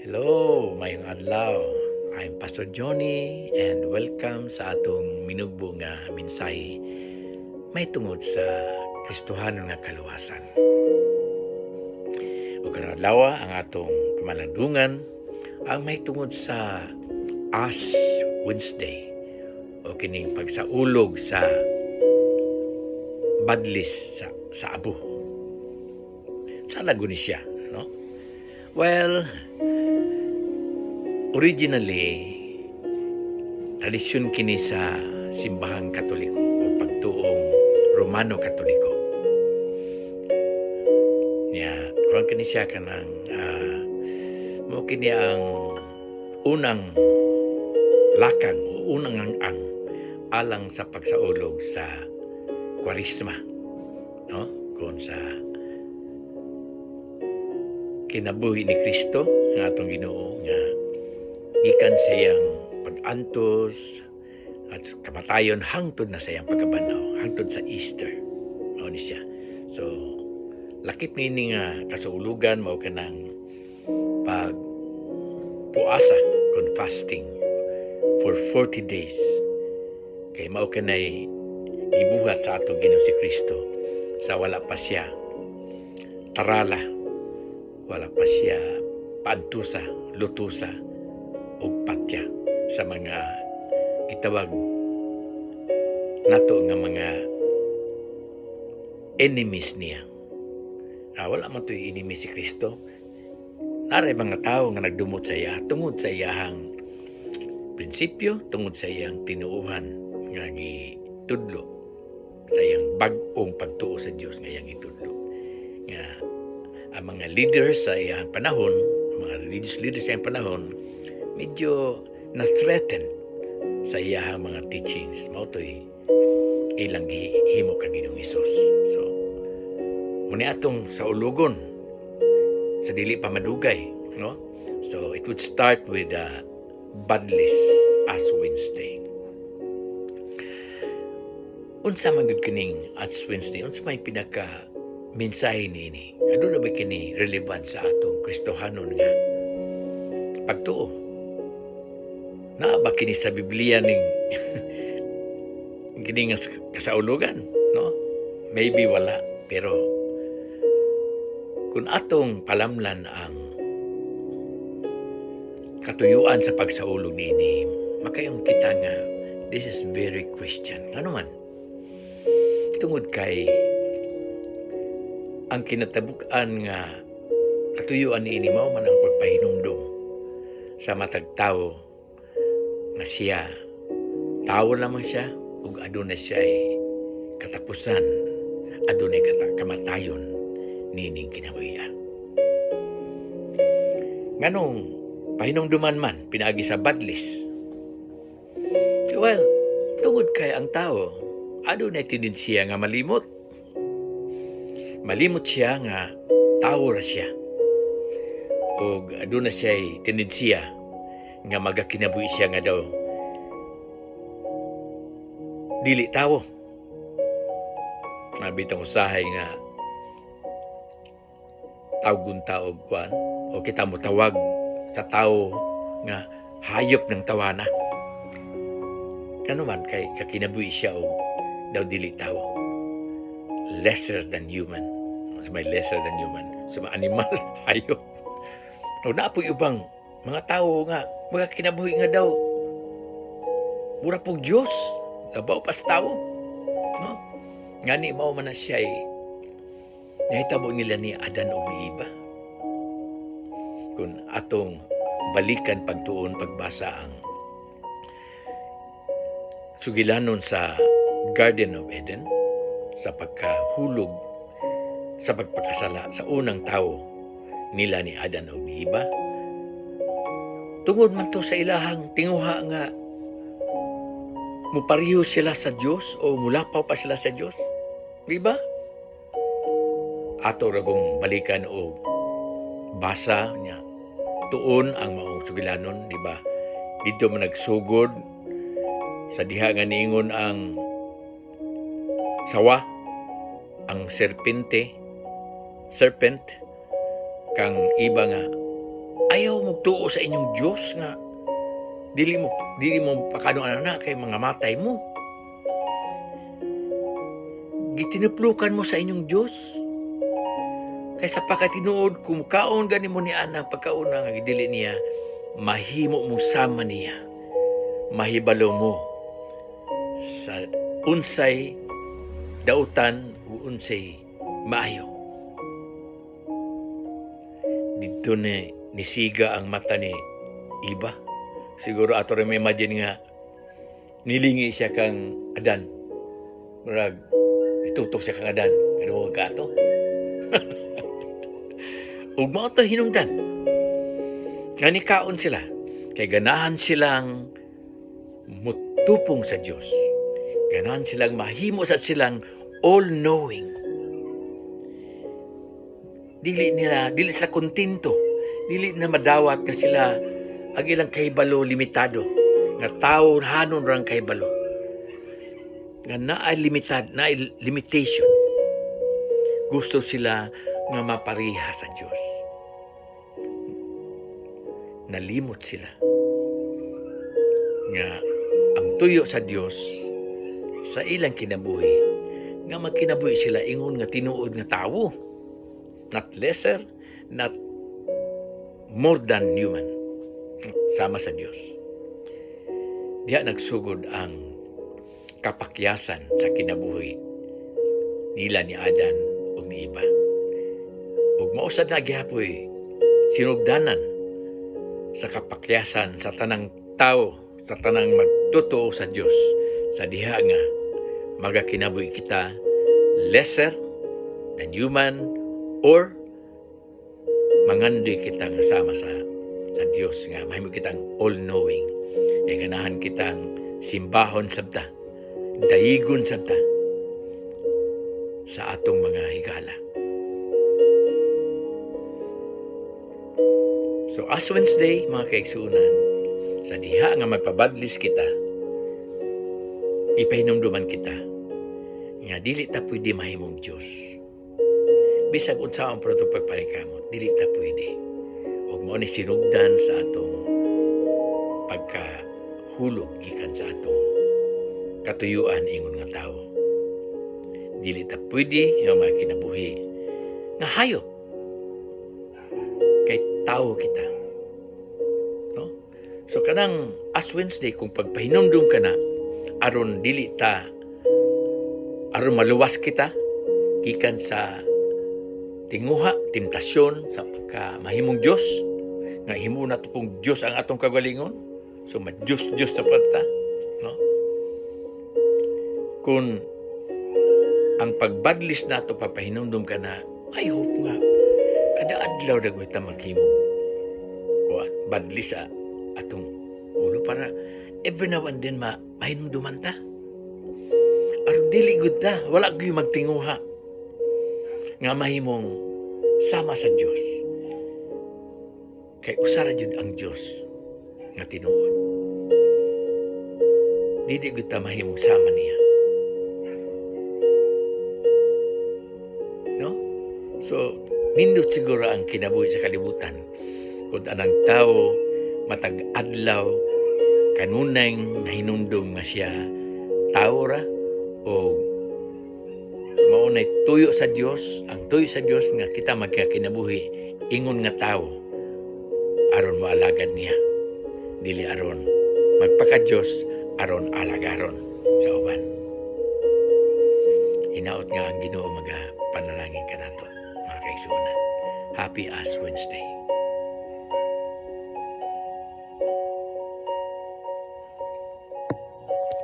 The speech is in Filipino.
Hello, mayong adlaw. I'm Pastor Johnny and welcome sa atong minugbo nga mensahe may tungod sa Kristohanon nga kaluwasan. O karong adlaw ang atong pamalandungan ang may tungod sa Ash Wednesday o kining pagsaulog sa badlis sa abo. Sa lagun siya, no? Well, originally, tradisyon kini sa simbahang Katoliko o pagtuong Romano Katoliko. Kuwan kini siya kanang mo kini ang unang lakang o unang ang alang sa pagsaulog sa Kwaresma, no? Kung sa kinabuhi ni Kristo nga atong Ginoo nga gikan sa iyang pag-antos at kamatayon hangtod na sa iyang pagkabanaw, hangtod sa Easter. Mao ni siya. So, lakip nini nga kasaulugan mao kanang pagpuasa kon fasting for 40 days. Kay mao kanay gibuhat sa atong Ginoo si Kristo sa wala pa siya tarala, wala pa siya paantusa, lutusa o patya sa mga itawag nato nga mga enemies niya. Wala man to'y enemy si Kristo. Naray mga tao nga nagdumot sa iya tungod sa iyang prinsipyo, tungod sa iyang tinuuhan nga gitudlo sa iyang bag-ong pagtuo sa Dios nga iyang itudlo. Nga ang mga leaders sa iyang panahon, mga religious leaders sa iyang panahon, medyo na-threaten sa iyang mga teachings. Mao to'y ilang gihimo kang Ginoong Hesus. So, muni atong sa ulugon sa dili pa madugay, no? So, it would start with Badlis Ash Wednesday. Unsa man gud kining Ash Wednesday? Unsa may pinaka mensahe niini? Ano na ba kini relevant sa atong Kristohanon nga pagtuo? Naa ba kini sa Biblia ning kini nga kasaulugan, no? Maybe wala, pero kung atong palamlan ang katuyuan sa pagsaulog niini, makayong kita nga this is very Christian. Ano man? Tungod kay ang kinatabuk-an nga katuyuan niini mao man ang pagpahinumdum sa matag tawo nga siya tawo lamang siya ug adunay siya katapusan, adunay kamatayon nining kinabuhian. Nganong pahinumduman man pinaagi sa badlis? Well, tungod kay ang tao adunay tendensiya nga malimot. Malimot siya nga tawo ra siya. O aduna siya tendensiya nga magakinabuhi siya nga daw dili tawo. Nabitang usahay nga tawgon taog kwan o kita mo tawag sa tawo nga hayop ng tawana. Kano man kay kakinabuhi siya og daw dili tawo. Lesser than human. Mas may lesser than human. Sa mga animal, hayop. O naapoy ubang mga tao nga, mga kinabuhi nga daw, mura pong Diyos, gabaw pas tao. No? Nga ni mao man na siya nahitabo nila ni Adan o ni Eva. Kung atong balikan pagtuon, pagbasa ang sugilanon sa Garden of Eden, sa pagkahulog, sa pagpakasala sa unang tao nila ni Adan o ni Eva. Tungod man to sa ilahang tinguha nga mupareho sila sa Dios o mulapaw pa sila sa Dios. Di ba? Ato ragong balikan o basa niya tuon ang maong sugilanon, di ba? Dito man nagsugod sa diha nga niingon ang sawa, ang serpent kang iba nga ayaw magtuo sa inyong Dios nga dili mo pakanuan na kay mga matay mo. Gitinuplukan mo sa inyong Dios. Kaysa pakatinuod kung kaon gani mo ni ana pagkauna nga dili niya mahimo mo sama niya. Mahibalo mo sa unsay dautan o unsay maayo. Dito ni siga ang mata ni iba. Siguro ato rin may imagine nga nilingi siya kang Adan. Murag itutok siya kang Adan. Ano ka ato? Ug mao to hinungdan. Nga nikaon sila kay ganahan silang mutupong sa Dios. Ganahan silang mahimo sa silang all-knowing. Dili sila kontento. Dili na madawat nga sila ang ilang kahibalo limitado. Nga tao hanon rang kahibalo. Nga naay limitation. Gusto sila nga mapariha sa Dios. Nalimot sila. Nga ang tuyo sa Dios sa ilang kinabuhi nga magkinabuhi sila ingon nga tinuod nga tawo. Not lesser, not more than human. Sama sa Dios. Diya nagsugod ang kapakyasan sa kinabuhi nila ni Adan ug ni Eva. Ug mausad na gihapoy sinugdanan sa kapakyasan sa tanang tao, sa tanang magtotoo sa Dios, sa diha nga magakinabuhi kita lesser than human or mangandoy kita nga sama sa Dios nga mahimo kitang all-knowing. E ganahan kitang simbahon sabta, dayigon sabta sa atong mga higala. So as Wednesday, mga kaigsuunan, sa diha nga magpabadlis kita, ipahinumduman kita nga dili ta pwede mahimong Dios. Bisag unsa ang proto pagpanikamot, dili ta pwede. Ug mao ni sinugdan sa atong pagkahulog gikan sa atong katuyuan ingon nga tawo. Dili ta pwede nga makinabuhi nga hayop kay tawo kita. No? So kanang as Wednesday kung pagpahinumdum ka na aron dili ta aron maluwas kita gikan sa tinguha, tentasyon sa pagkamahimong Dios nga himo na to pong Dios ang atong kagalingon. So ma-Diyos sa pagta, no? Kung ang pagbadlis nato papahinumdum ka na, I hope nga kada adlaw dagway ta maghimo ko badlis sa atong ulo para every now and then mahinumduman ta. Aron dili gud ta, wala gyud magtinguha nga mahimong sama sa Dios. Kay usara jud ang Dios nga tinuod. Dili gud ta mahimong sama niya. No? So, nindot siguro ang kinabuhi sa kalibutan kung anang tao matag adlaw kanunay nahinumdum nga siya tao ra o maunay tuyo sa Dios, ang tuyo sa Dios nga kita magkakinabuhi ingon nga tao aron maalagad niya, dili aron magpaka-Dios aron alagaron sa uban. Hinaot nga ang Ginoo panalangin kanato mga kaigsuonan. Happy Ash Wednesday.